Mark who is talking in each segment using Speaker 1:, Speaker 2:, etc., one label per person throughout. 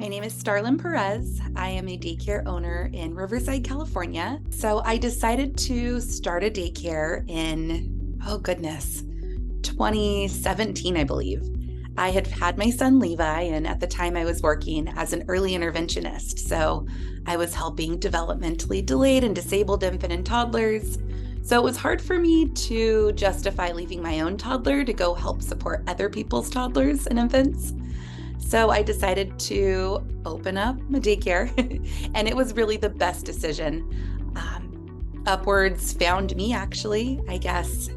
Speaker 1: My name is Starlynn Perez. I am a daycare owner in Riverside, California. So I decided to start a daycare in, 2017, I believe. I had had my son Levi, and at the time I was working as an early interventionist. So I was helping developmentally delayed and disabled infant and toddlers. So it was hard for me to justify leaving my own toddler to go help support other people's toddlers and infants. So I decided to open up a daycare, and it was really the best decision. Upwards found me, actually, I guess,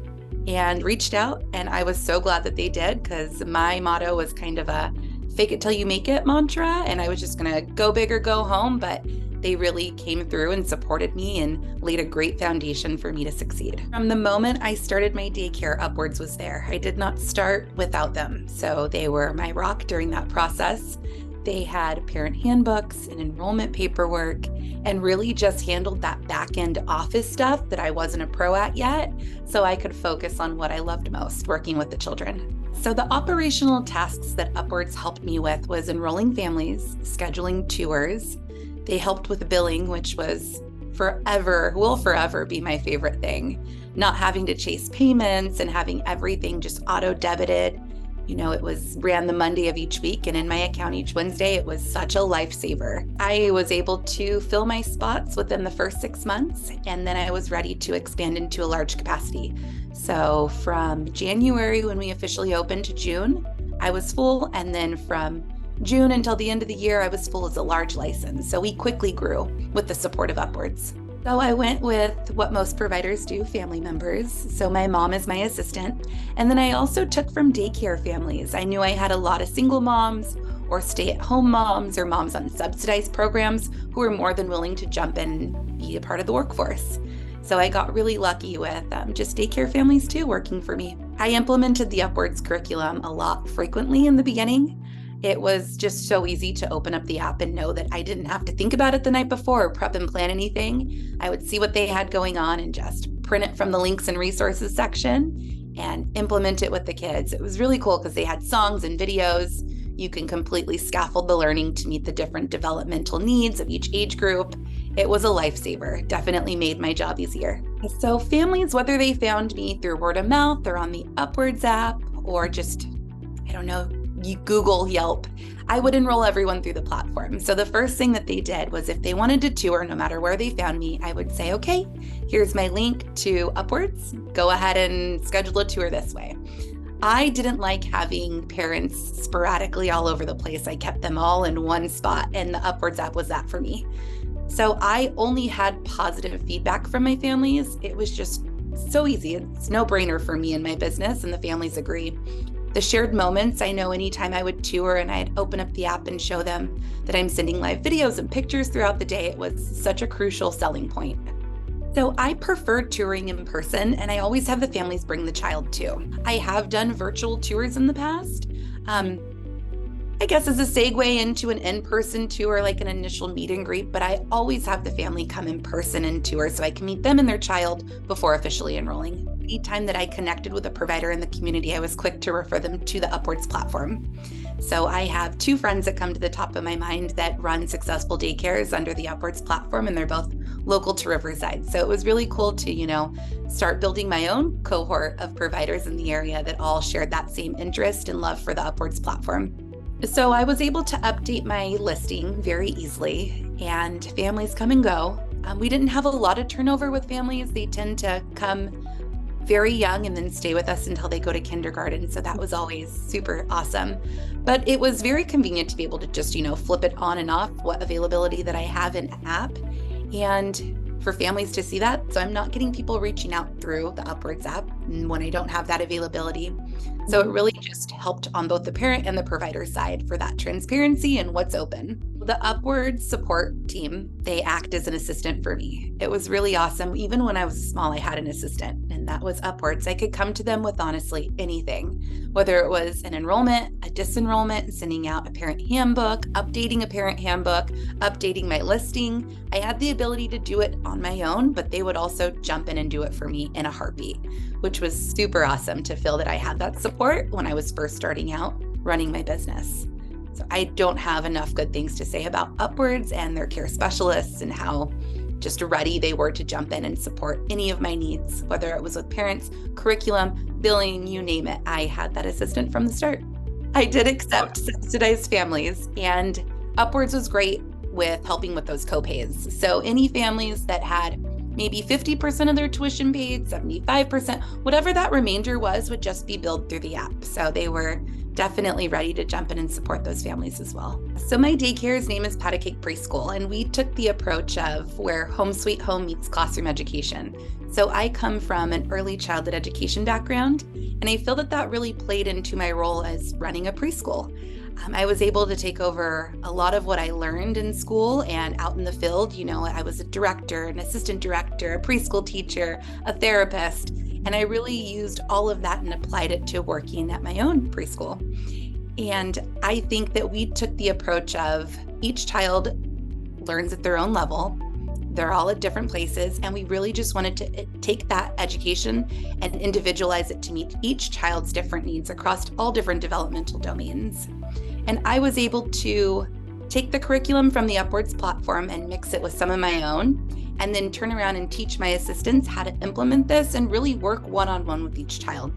Speaker 1: and reached out, and I was so glad that they did, because my motto was kind of a fake it till you make it mantra, and I was just gonna go big or go home, but they really came through and supported me and laid a great foundation for me to succeed. From the moment I started my daycare, Upwards was there. I did not start without them. So they were my rock during that process. They had parent handbooks and enrollment paperwork and really just handled that back-end office stuff that I wasn't a pro at yet, so I could focus on what I loved most, working with the children. So the operational tasks that Upwards helped me with was enrolling families, scheduling tours. They helped with billing, which will forever be my favorite thing. Not having to chase payments and having everything just auto-debited. It ran the Monday of each week and in my account each Wednesday. It was such a lifesaver. I was able to fill my spots within the first 6 months, and then I was ready to expand into a large capacity. So from January, when we officially opened, to June, I was full, and then from June until the end of the year, I was full as a large license. So we quickly grew with the support of Upwards. So I went with what most providers do, family members. So my mom is my assistant. And then I also took from daycare families. I knew I had a lot of single moms or stay-at-home moms or moms on subsidized programs who were more than willing to jump in and be a part of the workforce. So I got really lucky with just daycare families too working for me. I implemented the Upwards curriculum a lot frequently in the beginning. It was just so easy to open up the app and know that I didn't have to think about it the night before or prep and plan anything. I would see what they had going on and just print it from the links and resources section and implement it with the kids. It was really cool because they had songs and videos. You can completely scaffold the learning to meet the different developmental needs of each age group. It was a lifesaver. Definitely made my job easier. So families, whether they found me through word of mouth or on the Upwards app or just, you Google Yelp, I would enroll everyone through the platform. So the first thing that they did was if they wanted to tour, no matter where they found me, I would say, okay, here's my link to Upwards. Go ahead and schedule a tour this way. I didn't like having parents sporadically all over the place. I kept them all in one spot, and the Upwards app was that for me. So I only had positive feedback from my families. It was just so easy. It's no brainer for me and my business, and the families agree. The shared moments, I know anytime I would tour and I'd open up the app and show them that I'm sending live videos and pictures throughout the day, it was such a crucial selling point. So I prefer touring in person, and I always have the families bring the child too. I have done virtual tours in the past. I guess as a segue into an in-person tour, like an initial meet and greet, but I always have the family come in person and tour so I can meet them and their child before officially enrolling. Anytime that I connected with a provider in the community, I was quick to refer them to the Upwards platform. So I have 2 friends that come to the top of my mind that run successful daycares under the Upwards platform, and they're both local to Riverside. So it was really cool to, start building my own cohort of providers in the area that all shared that same interest and love for the Upwards platform. So I was able to update my listing very easily, and families come and go. We didn't have a lot of turnover with families. They tend to come very young and then stay with us until they go to kindergarten. So that was always super awesome. But it was very convenient to be able to just, flip it on and off what availability that I have in app, and for families to see that. So I'm not getting people reaching out through the Upwards app when I don't have that availability. So it really just helped on both the parent and the provider side for that transparency and what's open. The Upwards support team, they act as an assistant for me. It was really awesome. Even when I was small, I had an assistant, and that was Upwards. I could come to them with honestly anything, whether it was an enrollment, a disenrollment, sending out a parent handbook, updating a parent handbook, updating my listing. I had the ability to do it on my own, but they would also jump in and do it for me in a heartbeat, which was super awesome to feel that I had that support when I was first starting out running my business. So I don't have enough good things to say about Upwards and their care specialists and how just ready they were to jump in and support any of my needs, whether it was with parents, curriculum, billing, you name it. I had that assistant from the start. I did accept subsidized families, and Upwards was great with helping with those copays. So any families that had maybe 50% of their tuition paid, 75%, whatever that remainder was, would just be billed through the app. So they were definitely ready to jump in and support those families as well. So my daycare's name is Pat-A-Cake Preschool, and we took the approach of where home sweet home meets classroom education. So I come from an early childhood education background, and I feel that that really played into my role as running a preschool. I was able to take over a lot of what I learned in school and out in the field. You know, I was a director, an assistant director, a preschool teacher, a therapist, and I really used all of that and applied it to working at my own preschool. And I think that we took the approach of each child learns at their own level. They're all at different places, and we really just wanted to take that education and individualize it to meet each child's different needs across all different developmental domains. And I was able to take the curriculum from the Upwards platform and mix it with some of my own, and then turn around and teach my assistants how to implement this and really work one-on-one with each child.